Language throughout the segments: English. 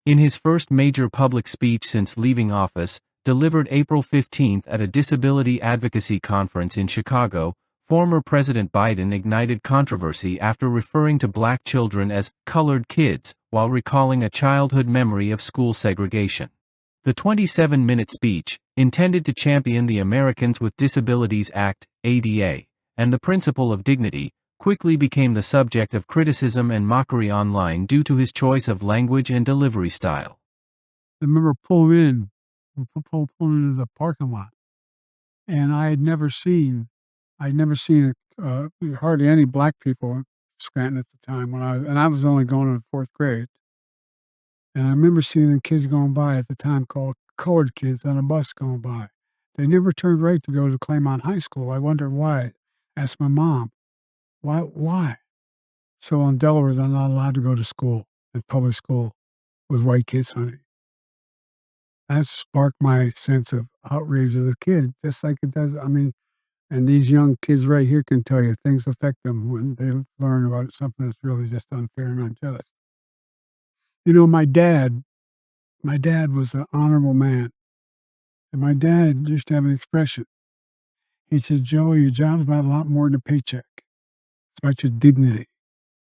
In his first major public speech since leaving office, delivered April 15 at a disability advocacy conference in Chicago, former President Biden ignited controversy after referring to black children as colored kids while recalling a childhood memory of school segregation. The 27-minute speech, intended to champion the Americans with Disabilities Act, ADA, and the principle of dignity, quickly became the subject of criticism and mockery online due to his choice of language and delivery style. I remember pulling into the parking lot, and I had never seen hardly any black people in Scranton at the time I was only going in the 4th grade. And I remember seeing the kids going by at the time called colored kids on a bus going by. They never turned right to go to Claymont High School. I wondered why. Asked my mom, why? So in Delaware, they're not allowed to go to school, in public school, with white kids, honey. That sparked my sense of outrage as a kid, just like it does. And these young kids right here can tell you things affect them when they learn about something that's really just unfair and unjust. My dad was an honorable man. And my dad used to have an expression. He said, Joe, your job's about a lot more than a paycheck. It's about your dignity.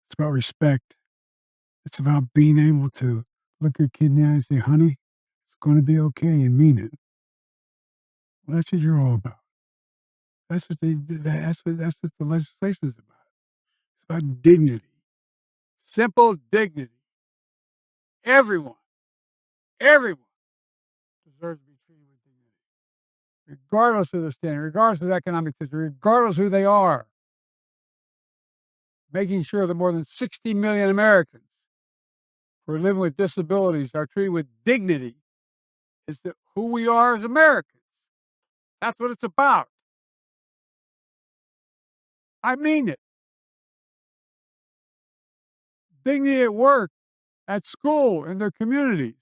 It's about respect. It's about being able to look your kid in the eye and say, honey, it's going to be okay, and mean it. Well, that's what you're all about. That's what the legislation is about. It's about dignity. Simple dignity. Everyone deserves to be treated with dignity, regardless of their standing, regardless of economic situation, regardless of who they are. Making sure that more than 60 million Americans who are living with disabilities are treated with dignity is who we are as Americans. That's what it's about. I mean it. Dignity at work, at school, in their communities,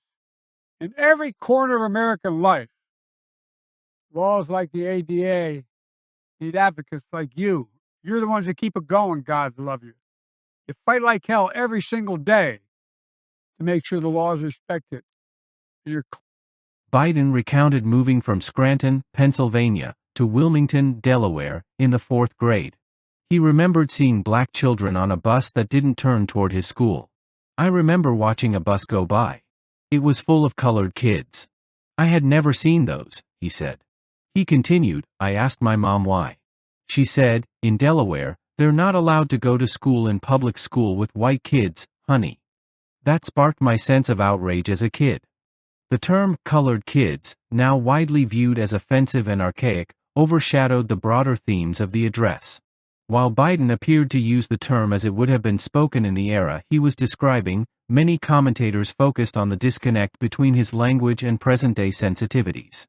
in every corner of American life. Laws like the ADA need advocates like you. You're the ones that keep it going, God love you. You fight like hell every single day to make sure the law is respected. Biden recounted moving from Scranton, Pennsylvania, to Wilmington, Delaware, in the 4th grade. He remembered seeing black children on a bus that didn't turn toward his school. I remember watching a bus go by. It was full of colored kids. I had never seen those, he said. He continued, I asked my mom why. She said, in Delaware, they're not allowed to go to school in public school with white kids, honey. That sparked my sense of outrage as a kid. The term colored kids, now widely viewed as offensive and archaic, overshadowed the broader themes of the address. While Biden appeared to use the term as it would have been spoken in the era he was describing, many commentators focused on the disconnect between his language and present-day sensitivities.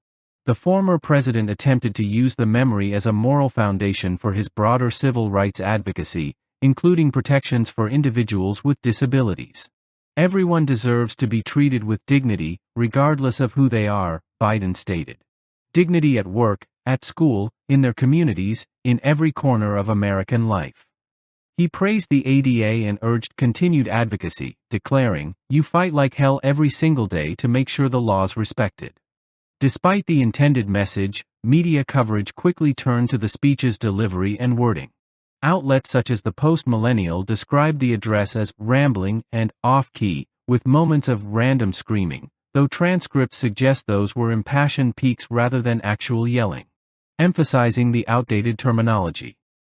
The former president attempted to use the memory as a moral foundation for his broader civil rights advocacy, including protections for individuals with disabilities. Everyone deserves to be treated with dignity, regardless of who they are, Biden stated. Dignity at work, at school, in their communities, in every corner of American life. He praised the ADA and urged continued advocacy, declaring, "You fight like hell every single day to make sure the law's respected." Despite the intended message, media coverage quickly turned to the speech's delivery and wording. Outlets such as the Post-Millennial described the address as rambling and off-key, with moments of random screaming, though transcripts suggest those were impassioned peaks rather than actual yelling, emphasizing the outdated terminology.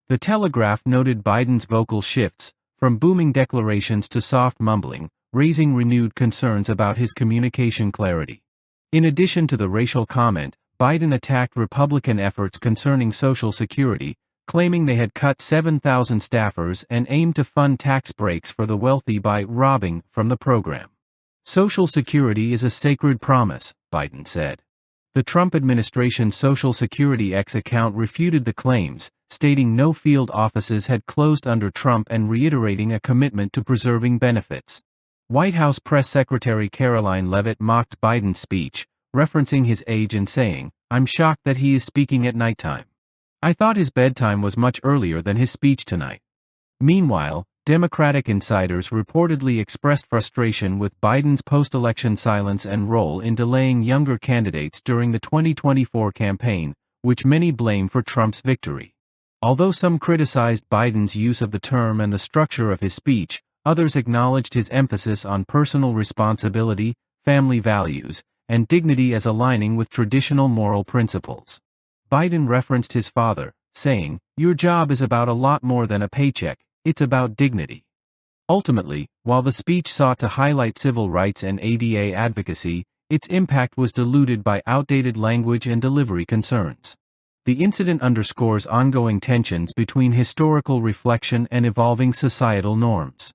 The Telegraph noted Biden's vocal shifts, from booming declarations to soft mumbling, raising renewed concerns about his communication clarity. In addition to the racial comment, Biden attacked Republican efforts concerning Social Security, claiming they had cut 7,000 staffers and aimed to fund tax breaks for the wealthy by robbing from the program. Social Security is a sacred promise, Biden said. The Trump administration's Social Security X account refuted the claims, stating no field offices had closed under Trump and reiterating a commitment to preserving benefits. White House Press Secretary Caroline Leavitt mocked Biden's speech, referencing his age and saying, "I'm shocked that he is speaking at nighttime. I thought his bedtime was much earlier than his speech tonight." Meanwhile, Democratic insiders reportedly expressed frustration with Biden's post-election silence and role in delaying younger candidates during the 2024 campaign, which many blame for Trump's victory. Although some criticized Biden's use of the term and the structure of his speech, others acknowledged his emphasis on personal responsibility, family values, and dignity as aligning with traditional moral principles. Biden referenced his father, saying, "Your job is about a lot more than a paycheck, it's about dignity." Ultimately, while the speech sought to highlight civil rights and ADA advocacy, its impact was diluted by outdated language and delivery concerns. The incident underscores ongoing tensions between historical reflection and evolving societal norms.